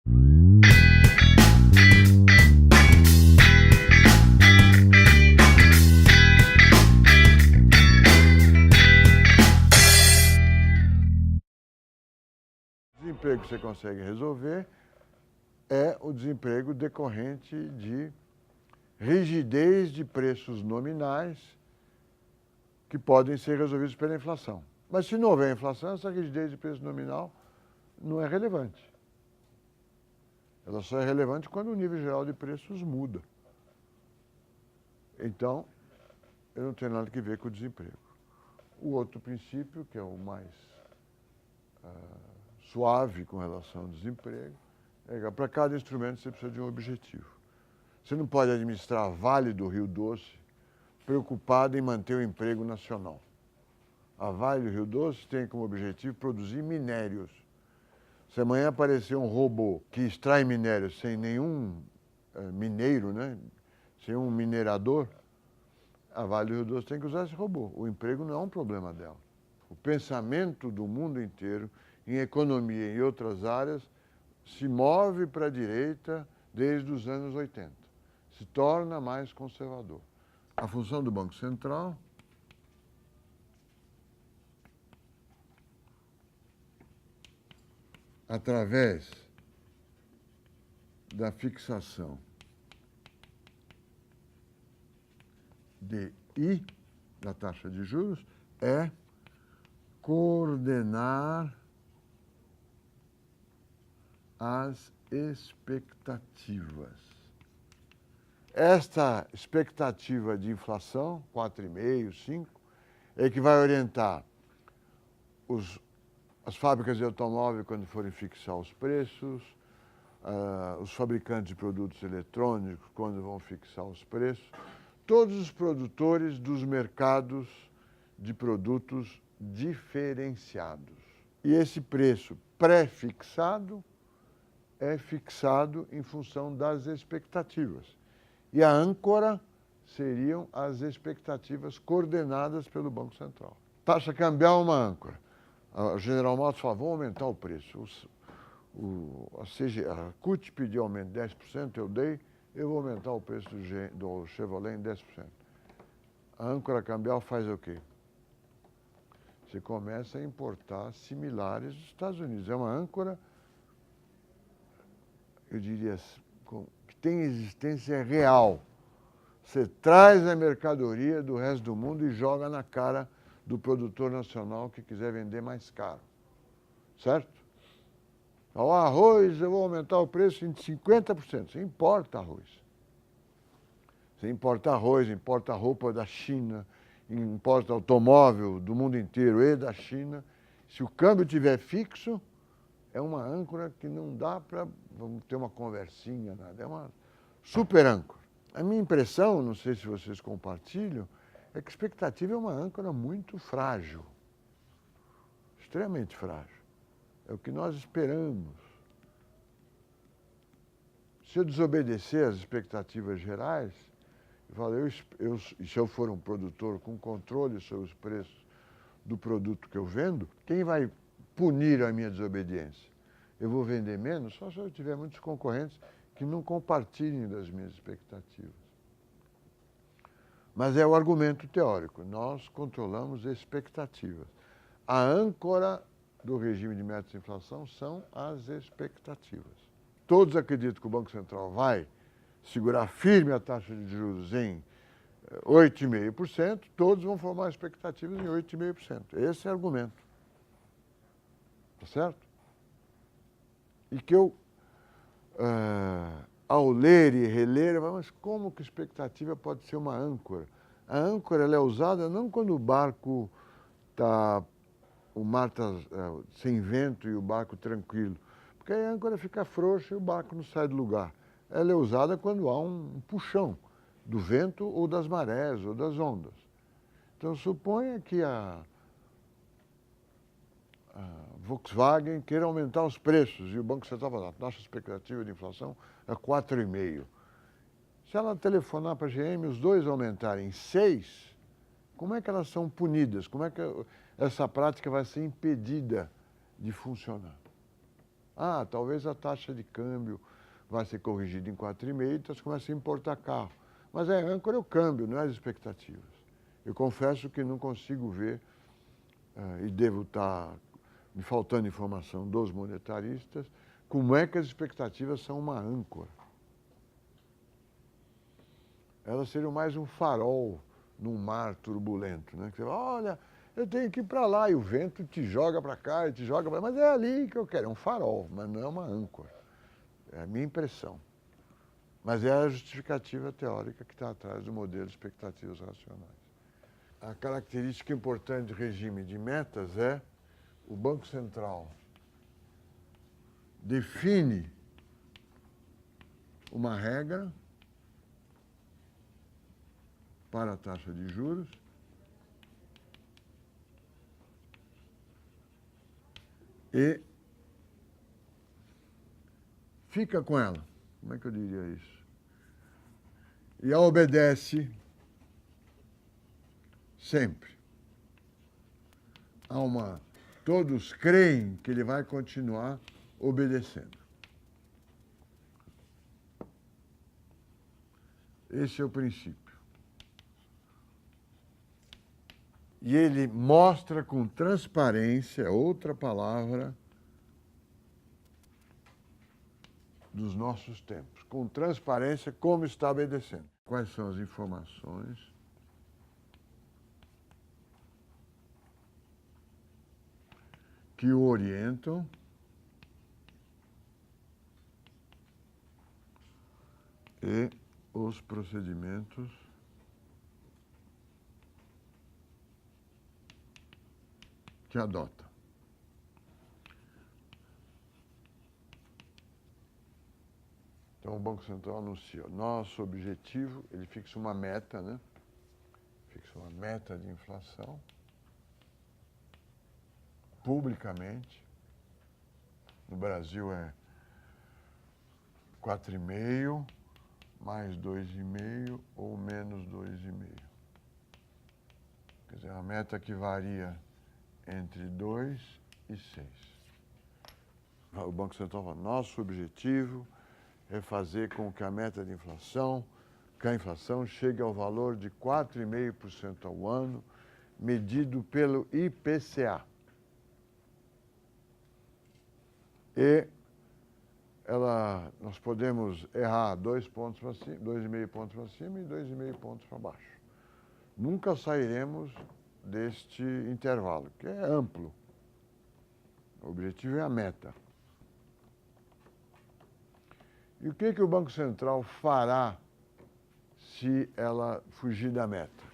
O desemprego que você consegue resolver é o desemprego decorrente de rigidez de preços nominais que podem ser resolvidos pela inflação. Mas se não houver inflação, essa rigidez de preço nominal não é relevante. Ela só é relevante quando o nível geral de preços muda. Então, eu não tenho nada que ver com o desemprego. O outro princípio, que é o mais suave com relação ao desemprego, é que para cada instrumento você precisa de um objetivo. Você não pode administrar a Vale do Rio Doce preocupado em manter o emprego nacional. A Vale do Rio Doce tem como objetivo produzir minérios. Se amanhã aparecer um robô que extrai minérios sem nenhum mineiro, né? Sem um minerador, a Vale do Rio Doce tem que usar esse robô. O emprego não é um problema dela. O pensamento do mundo inteiro em economia e em outras áreas se move para a direita desde os anos 80. Se torna mais conservador. A função do Banco Central através da fixação de I, da taxa de juros, é coordenar as expectativas. Esta expectativa de inflação, 4,5%, 5%, é que vai orientar as fábricas de automóvel quando forem fixar os preços, os fabricantes de produtos eletrônicos quando vão fixar os preços, todos os produtores dos mercados de produtos diferenciados. E esse preço pré-fixado é fixado em função das expectativas. E a âncora seriam as expectativas coordenadas pelo Banco Central. Taxa cambial é uma âncora. A General Motors falou, vamos aumentar o preço. A CUT pediu aumento de 10%, eu vou aumentar o preço do Chevrolet em 10%. A âncora cambial faz o quê? Você começa a importar similares dos Estados Unidos. É uma âncora, eu diria, que tem existência real. Você traz a mercadoria do resto do mundo e joga na cara do produtor nacional que quiser vender mais caro. Certo? O arroz, eu vou aumentar o preço em 50%. Você importa arroz. Você importa arroz, importa roupa da China, importa automóvel do mundo inteiro e da China. Se o câmbio estiver fixo, é uma âncora que não dá para vamos ter uma conversinha, nada. É uma super âncora. A minha impressão, não sei se vocês compartilham, é que a expectativa é uma âncora muito frágil, extremamente frágil. É o que nós esperamos. Se eu desobedecer às expectativas gerais, se eu for um produtor com controle sobre os preços do produto que eu vendo, quem vai punir a minha desobediência? Eu vou vender menos só se eu tiver muitos concorrentes que não compartilhem das minhas expectativas. Mas é o argumento teórico. Nós controlamos expectativas. A âncora do regime de metas de inflação são as expectativas. Todos acreditam que o Banco Central vai segurar firme a taxa de juros em 8,5%, todos vão formar expectativas em 8,5%. Esse é o argumento. Tá certo? E que eu, ao ler e reler, mas como que expectativa pode ser uma âncora? A âncora ela é usada não quando o barco está, o mar está sem vento e o barco tranquilo, porque aí a âncora fica frouxa e o barco não sai do lugar. Ela é usada quando há um puxão do vento ou das marés ou das ondas. Então suponha que a Volkswagen queira aumentar os preços e o Banco Central fala, a taxa expectativa de inflação é 4,5%. Se ela telefonar para a GM e os dois aumentarem 6%, como é que elas são punidas? Como é que essa prática vai ser impedida de funcionar? Ah, talvez a taxa de câmbio vai ser corrigida em 4,5, então você começa a importar carro. Mas a âncora é o câmbio, não é as expectativas. Eu confesso que não consigo ver, e devo estar me faltando informação dos monetaristas, como é que as expectativas são uma âncora. Elas seriam mais um farol num mar turbulento, né? Que você fala, olha, eu tenho que ir para lá, e o vento te joga para cá, e te joga para lá, mas é ali que eu quero, é um farol, mas não é uma âncora. É a minha impressão. Mas é a justificativa teórica que está atrás do modelo de expectativas racionais. A característica importante do regime de metas é o Banco Central define uma regra para a taxa de juros e fica com ela. Como é que eu diria isso? E a obedece sempre. Todos creem que ele vai continuar obedecendo. Esse é o princípio. E ele mostra com transparência, outra palavra dos nossos tempos, com transparência como está obedecendo. Quais são as informações que o orientam e os procedimentos que adota. Então, o Banco Central anuncia nosso objetivo, ele fixa uma meta, né? Fixa uma meta de inflação, publicamente. No Brasil é 4,5, mais 2,5 ou menos 2,5. Quer dizer, é uma meta que varia entre 2 e 6. O Banco Central fala, nosso objetivo é fazer com que a meta de inflação, que a inflação chegue ao valor de 4,5% ao ano, medido pelo IPCA. E nós podemos errar 2 pontos para cima, 2,5 pontos para cima e 2,5 pontos para baixo. Nunca sairemos deste intervalo, que é amplo. O objetivo é a meta. E o que o Banco Central fará se ela fugir da meta?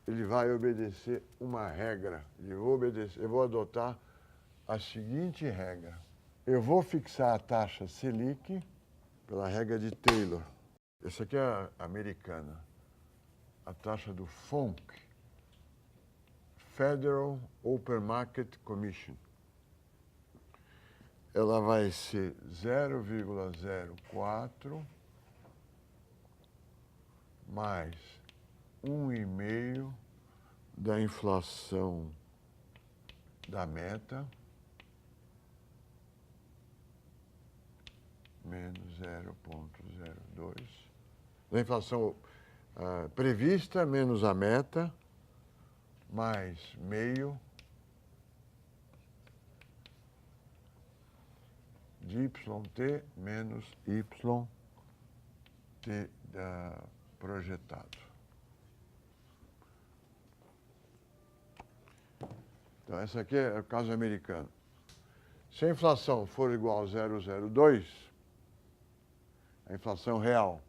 Ele vai obedecer uma regra. Eu vou adotar a seguinte regra. Eu vou fixar a taxa Selic pela regra de Taylor. Essa aqui é a americana. A taxa do FONC, Federal Open Market Commission. Ela vai ser 0,04 mais 1,5 da inflação da meta menos 0,02. Da inflação prevista menos a meta mais meio de YT menos YT projetado. Então, esse aqui é o caso americano. Se a inflação for igual a 0,02, a inflação real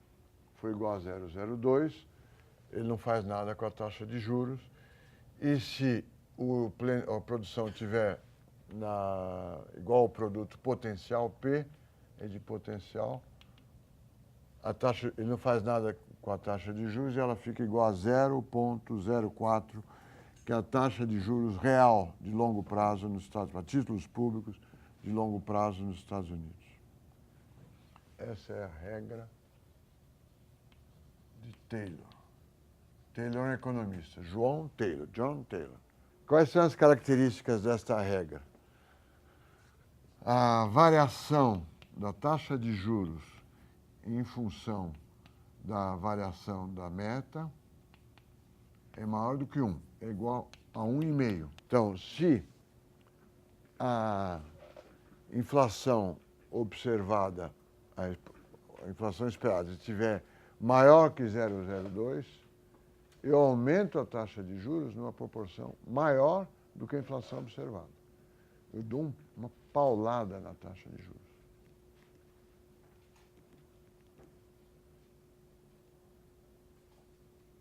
for igual a 0,02, ele não faz nada com a taxa de juros. E se a produção tiver igual ao produto potencial, P é de potencial, ele não faz nada com a taxa de juros e ela fica igual a 0,04, que é a taxa de juros real de longo prazo nos Estados Unidos, para títulos públicos de longo prazo nos Estados Unidos. Essa é a regra de Taylor. Taylor é um economista. John Taylor. Quais são as características desta regra? A variação da taxa de juros em função da variação da meta é maior do que 1, é igual a 1,5. Então, se a inflação observada, a inflação esperada, estiver maior que 0,02, eu aumento a taxa de juros numa proporção maior do que a inflação observada. Eu dou uma paulada na taxa de juros.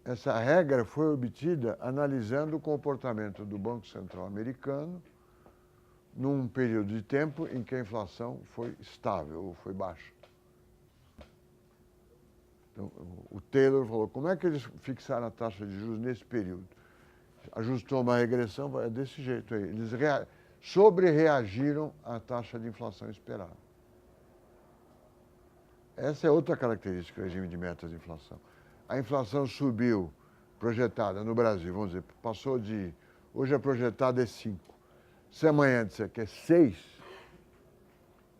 Essa regra foi obtida analisando o comportamento do Banco Central americano num período de tempo em que a inflação foi estável ou foi baixa. Então, o Taylor falou, como é que eles fixaram a taxa de juros nesse período? Ajustou uma regressão, é desse jeito aí. Eles sobre-reagiram à taxa de inflação esperada. Essa é outra característica do regime de metas de inflação. A inflação subiu, projetada no Brasil, vamos dizer, passou de... Hoje a projetada é 5. Se amanhã disser que é 6,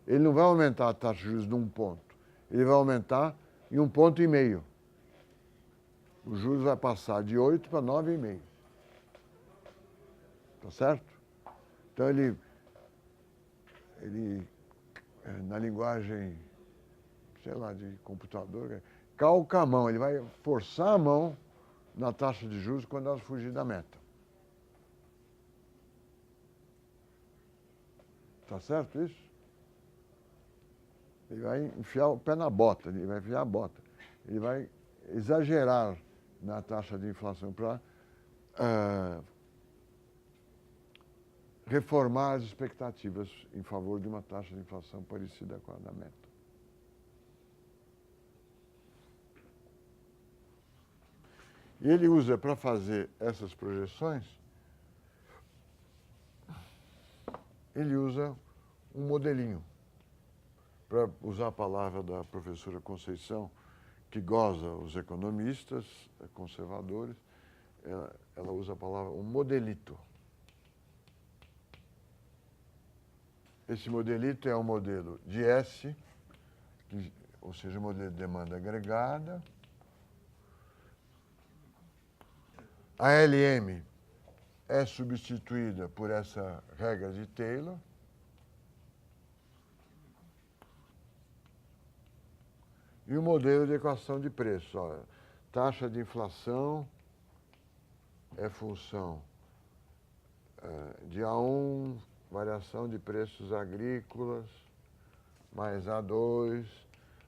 ele não vai aumentar a taxa de juros de 1 ponto. Ele vai aumentar em 1,5 ponto. Os juros vai passar de 8 para 9,5. Tá certo? Então ele na linguagem, sei lá, de computador, calca a mão, ele vai forçar a mão na taxa de juros quando ela fugir da meta. Tá certo isso? Ele vai enfiar o pé na bota, ele vai enfiar a bota. Ele vai exagerar na taxa de inflação para reformar as expectativas em favor de uma taxa de inflação parecida com a da meta. E ele usa, para fazer essas projeções, ele usa um modelinho. Para usar a palavra da professora Conceição, que goza os economistas conservadores, ela usa a palavra um modelito. Esse modelito é um modelo de S, ou seja, um modelo de demanda agregada. A LM é substituída por essa regra de Taylor. E o modelo de equação de preço. Olha, taxa de inflação é função de A1, variação de preços agrícolas, mais A2,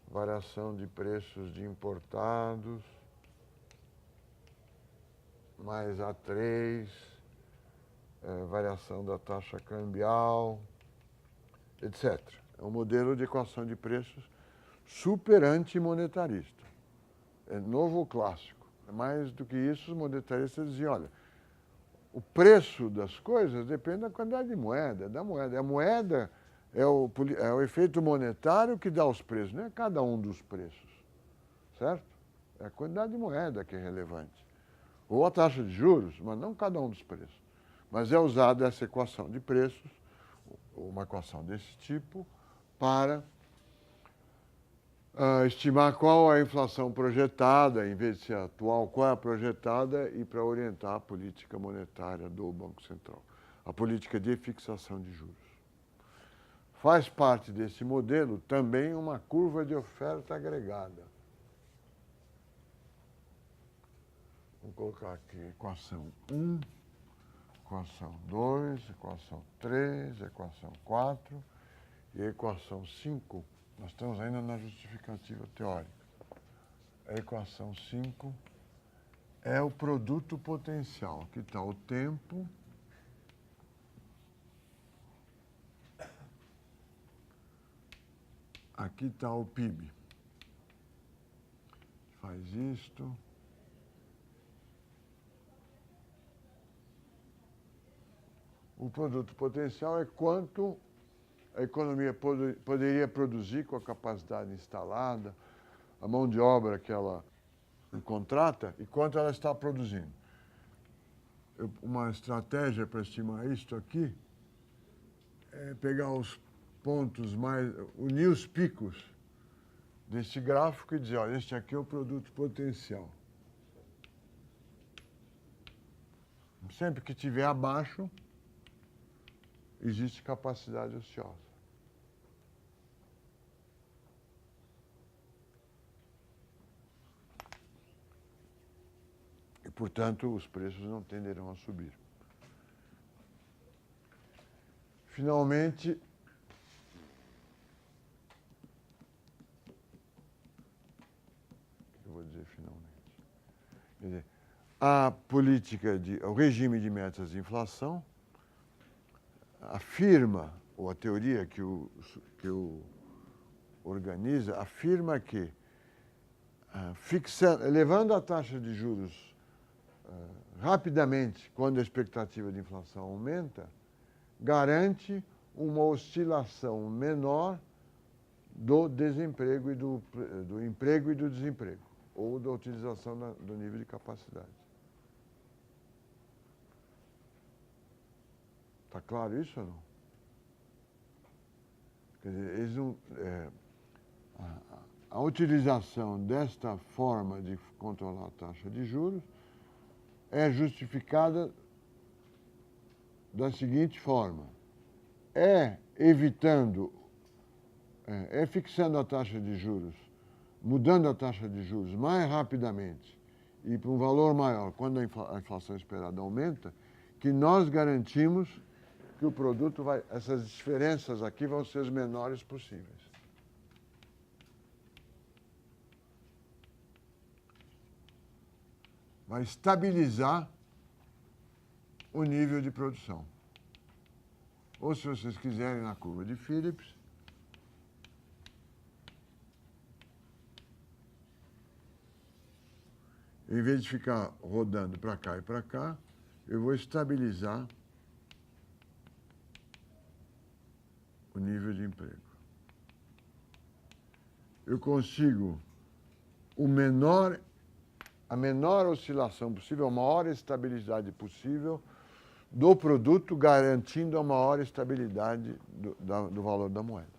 variação de preços de importados, mais A3, variação da taxa cambial, etc. É um modelo de equação de preços super antimonetarista. É novo clássico. Mais do que isso, os monetaristas diziam, olha, o preço das coisas depende da quantidade de moeda, da moeda. A moeda é o efeito monetário que dá os preços, não é cada um dos preços, certo? É a quantidade de moeda que é relevante. Ou a taxa de juros, mas não cada um dos preços. Mas é usada essa equação de preços, uma equação desse tipo, para estimar qual é a inflação projetada, em vez de ser atual, qual é a projetada, e para orientar a política monetária do Banco Central, a política de fixação de juros. Faz parte desse modelo também uma curva de oferta agregada. Vamos colocar aqui equação 1, equação 2, equação 3, equação 4 e a equação 5. Nós estamos ainda na justificativa teórica. A equação 5 é o produto potencial. Aqui está o tempo. Aqui está o PIB. Faz isto. O produto potencial é quanto a economia poderia produzir com a capacidade instalada, a mão de obra que ela contrata e quanto ela está produzindo. uma estratégia para estimar isto aqui é pegar os pontos unir os picos desse gráfico e dizer, olha, este aqui é o produto potencial. Sempre que estiver abaixo, existe capacidade ociosa. E, portanto, os preços não tenderão a subir. Finalmente, eu vou dizer finalmente. Quer dizer, o regime de metas de inflação afirma, ou a teoria que o organiza, afirma que, elevando a taxa de juros rapidamente, quando a expectativa de inflação aumenta, garante uma oscilação menor do desemprego e do emprego e do desemprego, ou da utilização do nível de capacidade. Está claro isso ou não? Quer dizer, eles não, a utilização desta forma de controlar a taxa de juros é justificada da seguinte forma: fixando a taxa de juros, mudando a taxa de juros mais rapidamente e para um valor maior quando a inflação esperada aumenta, que nós garantimos que o produto essas diferenças aqui vão ser as menores possíveis. Vai estabilizar o nível de produção. Ou, se vocês quiserem, na curva de Phillips, em vez de ficar rodando para cá e para cá, eu vou estabilizar o nível de emprego. Eu consigo a menor oscilação possível, a maior estabilidade possível do produto, garantindo a maior estabilidade do valor da moeda.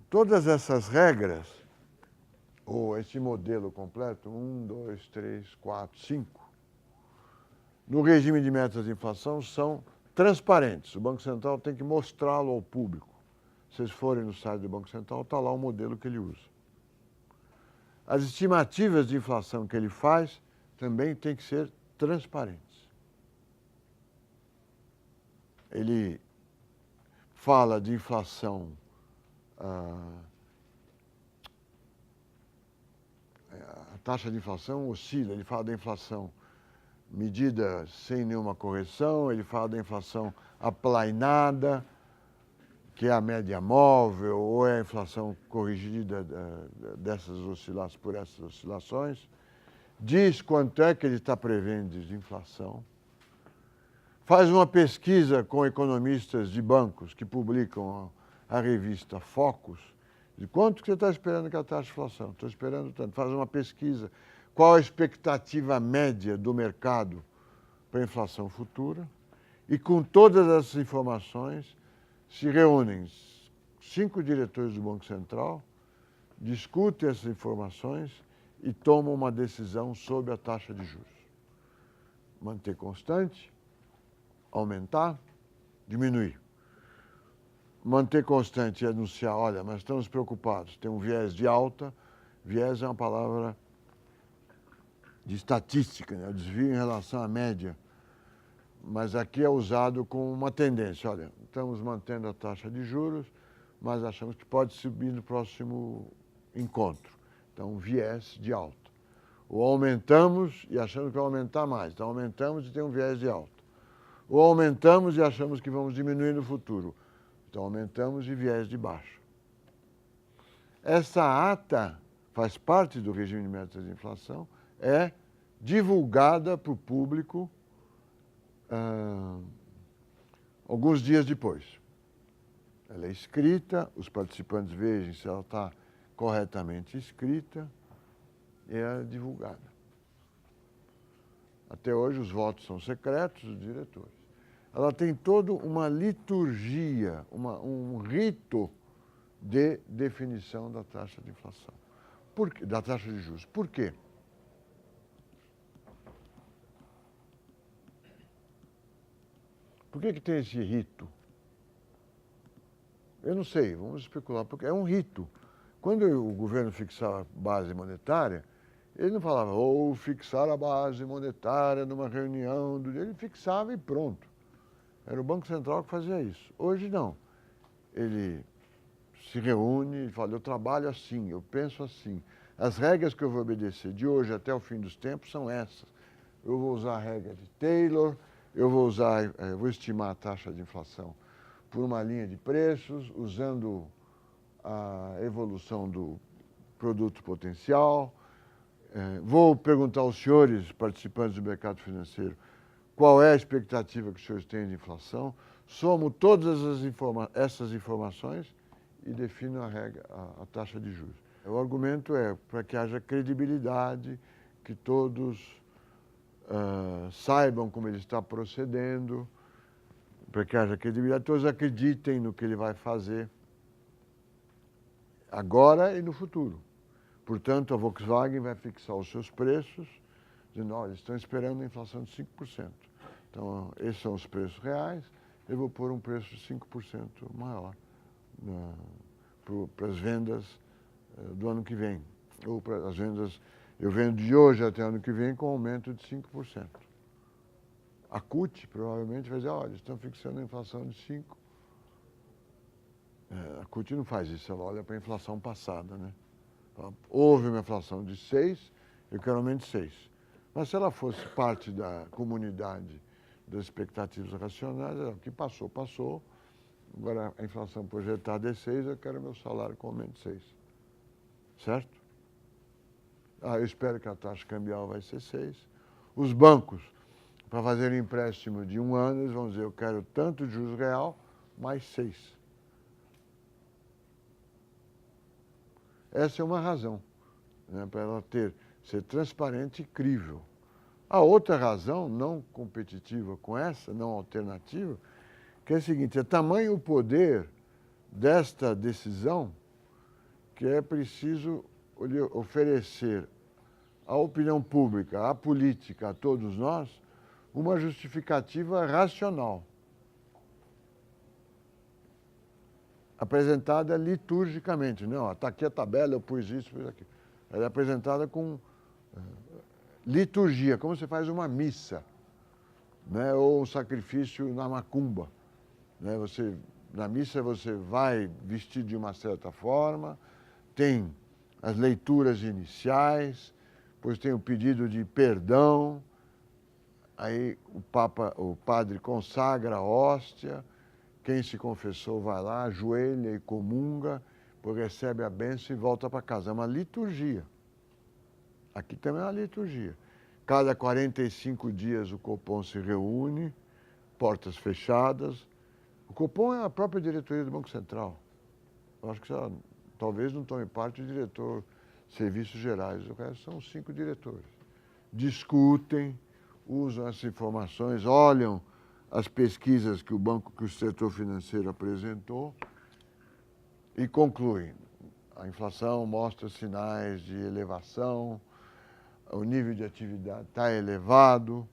Todas essas regras, ou esse modelo completo, 1, 2, 3, 4, 5, no regime de metas de inflação são transparentes. O Banco Central tem que mostrá-lo ao público. Se vocês forem no site do Banco Central, está lá o modelo que ele usa. As estimativas de inflação que ele faz também têm que ser transparentes. Ele fala de inflação, a taxa de inflação oscila, ele fala da inflação medida sem nenhuma correção, ele fala da inflação aplainada, que é a média móvel, ou é a inflação corrigida por essas oscilações, diz quanto é que ele está prevendo de inflação, faz uma pesquisa com economistas de bancos que publicam a revista Focus, de quanto que você está esperando que a taxa de inflação? Estou esperando tanto. Faz uma pesquisa, qual a expectativa média do mercado para a inflação futura, e com todas essas informações se reúnem 5 diretores do Banco Central, discutem essas informações e tomam uma decisão sobre a taxa de juros. Manter constante, aumentar, diminuir. Manter constante e anunciar, olha, mas estamos preocupados, tem um viés de alta, viés é uma palavra de estatística, né? O desvio em relação à média, mas aqui é usado como uma tendência, olha, estamos mantendo a taxa de juros, mas achamos que pode subir no próximo encontro, então viés de alta. Ou aumentamos e achamos que vai aumentar mais, então aumentamos e tem um viés de alta. Ou aumentamos e achamos que vamos diminuir no futuro, então aumentamos e viés de baixo. Essa ata faz parte do regime de metas de inflação, é divulgada para o público alguns dias depois. Ela é escrita, os participantes vejam se ela está corretamente escrita e é divulgada. Até hoje os votos são secretos dos diretores. Ela tem toda uma liturgia, um rito de definição da taxa de inflação, da taxa de juros. Por quê? Por que tem esse rito? Eu não sei, vamos especular, porque é um rito. Quando o governo fixava a base monetária, ele não falava, ou fixar a base monetária numa reunião, ele fixava e pronto. Era o Banco Central que fazia isso. Hoje não. Ele se reúne e fala, eu trabalho assim, eu penso assim. As regras que eu vou obedecer de hoje até o fim dos tempos são essas. Eu vou usar a regra de Taylor, eu vou estimar a taxa de inflação por uma linha de preços, usando a evolução do produto potencial. Vou perguntar aos senhores, participantes do mercado financeiro, qual é a expectativa que os senhores têm de inflação, somo todas essas informações e defino a taxa de juros. O argumento é para que haja credibilidade, que todos saibam como ele está procedendo, para que haja credibilidade, todos acreditem no que ele vai fazer agora e no futuro. Portanto, a Volkswagen vai fixar os seus preços, dizendo, olha, estão esperando uma inflação de 5%. Então, esses são os preços reais, eu vou pôr um preço de 5% maior para as vendas do ano que vem. Ou para as vendas, eu vendo de hoje até ano que vem com aumento de 5%. A CUT provavelmente vai dizer, olha, estão fixando a inflação de 5%. A CUT não faz isso, ela olha para a inflação passada, né? Houve uma inflação de 6, eu quero aumento de 6. Mas se ela fosse parte da comunidade das expectativas racionais, o que passou, passou. Agora a inflação projetada é 6, eu quero meu salário com aumento de 6. Certo? Eu espero que a taxa cambial vai ser 6. Os bancos, para fazer um empréstimo de 1 ano, eles vão dizer, eu quero tanto de juros real, mais 6. Essa é uma razão, né, para ela ser transparente e crível. A outra razão, não competitiva com essa, não alternativa, que é a seguinte, é tamanho o poder desta decisão que é preciso oferecer à opinião pública, à política, a todos nós, uma justificativa racional, apresentada liturgicamente. Não, está aqui a tabela, eu pus isso, pus aquilo. Ela é apresentada com liturgia, como você faz uma missa, né, ou um sacrifício na macumba. Né? Na missa você vai vestido de uma certa forma, tem as leituras iniciais, depois tem o pedido de perdão, aí o padre consagra a hóstia, quem se confessou vai lá, ajoelha e comunga, depois recebe a bênção e volta para casa. É uma liturgia. Aqui também é uma liturgia. Cada 45 dias o Copom se reúne, portas fechadas. O Copom é a própria diretoria do Banco Central. Eu acho que talvez não tome parte o diretor de Serviços Gerais, o resto são 5 diretores. Discutem, usam essas informações, olham as pesquisas que o setor financeiro apresentou e concluem. A inflação mostra sinais de elevação, o nível de atividade está elevado,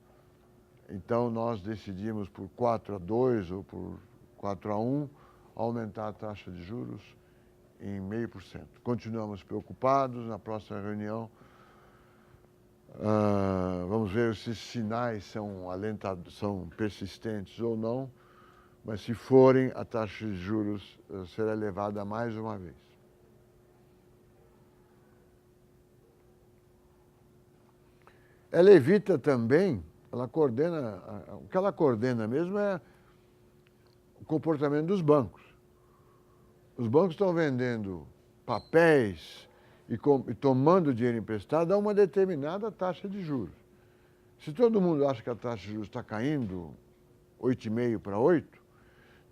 então nós decidimos por 4-2 ou por 4-1 aumentar a taxa de juros em 0,5%. Continuamos preocupados, na próxima reunião vamos ver se esses sinais são persistentes ou não, mas se forem, a taxa de juros será elevada mais uma vez. Ela evita também, o que ela coordena mesmo é o comportamento dos bancos. Os bancos estão vendendo papéis e tomando dinheiro emprestado a uma determinada taxa de juros. Se todo mundo acha que a taxa de juros está caindo 8,5 para 8,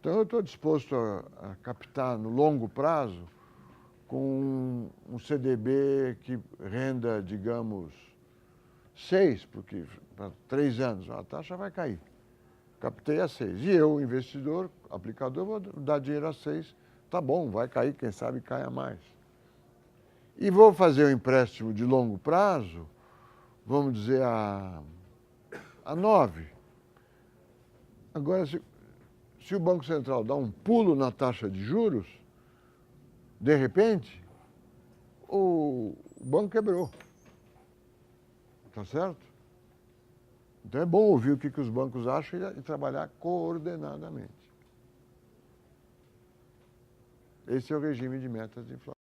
Então, eu estou disposto a captar no longo prazo com um CDB que renda, digamos, 6, porque para 3 anos a taxa vai cair. Captei a 6. E eu, investidor, aplicador, vou dar dinheiro a 6. Tá bom, vai cair, quem sabe caia mais. E vou fazer um empréstimo de longo prazo, vamos dizer, a 9. Agora, se o Banco Central dá um pulo na taxa de juros, de repente, o banco quebrou. Tá certo? Então é bom ouvir o que os bancos acham e trabalhar coordenadamente. Esse é o regime de metas de inflação.